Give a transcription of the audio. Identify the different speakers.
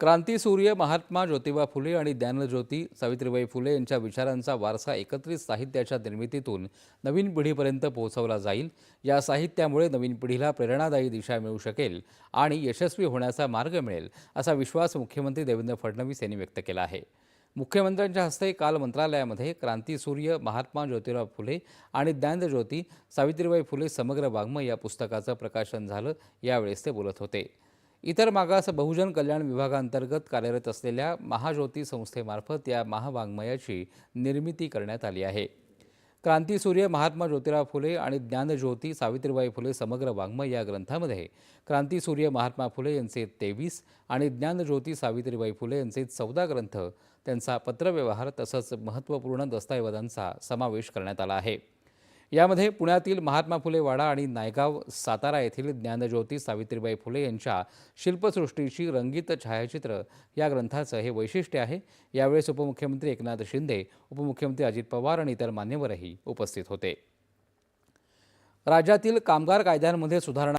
Speaker 1: क्रांतीसूर्य महात्मा ज्योतिबा फुले आणि ज्ञानज्योती सावित्रीबाई फुले यांच्या विचारांचा वारसा एकत्रित साहित्याच्या निर्मितीतून नवीन पिढीपर्यंत पोहोचवला जाईल। या साहित्यामुळे नवीन पिढीला प्रेरणादायी दिशा मिळू शकेल आणि यशस्वी होण्याचा मार्ग मिळेल, असा विश्वास मुख्यमंत्री देवेंद्र फडणवीस यांनी व्यक्त केला आहे। मुख्यमंत्र्यांच्या हस्ते काल मंत्रालयामध्ये क्रांतीसूर्य महात्मा ज्योतिबा फुले आणि ज्ञानज्योती सावित्रीबाई फुले समग्र वाङ्मय या पुस्तकाचं प्रकाशन झालं। यावेळेस ते बोलत होते। इतर मागास बहुजन कल्याण विभागांतर्गत कार्यरत असलेल्या महाज्योती संस्थेमार्फत या महावाङ्मयाची निर्मिती करण्यात आली आहे। क्रांतीसूर्य महात्मा ज्योतिबा फुले आणि ज्ञानज्योती सावित्रीबाई फुले समग्र वाङ्मय या ग्रंथामध्ये क्रांतीसूर्य महात्मा फुले यांचे 23 आणि ज्ञानज्योती सावित्रीबाई फुले यांचे 14 ग्रंथ, त्यांचा पत्रव्यवहार तसंच महत्त्वपूर्ण दस्तऐवजांचा समावेश करण्यात आला आहे। यामध्ये पुण्यातील महात्मा फुले वाडा आणि नायगाव सातारा येथील ज्ञानज्योती सावित्रीबाई फुले यांच्या शिल्पसृष्टीची रंगीत छायाचित्र या ग्रंथाचं हे वैशिष्ट्य आहे। यावेळेस उपमुख्यमंत्री एकनाथ शिंदे, उपमुख्यमंत्री अजित पवार आणि इतर मान्यवरही उपस्थित होते। राज्यातील कामगार कायद्यांमध्ये सुधारणा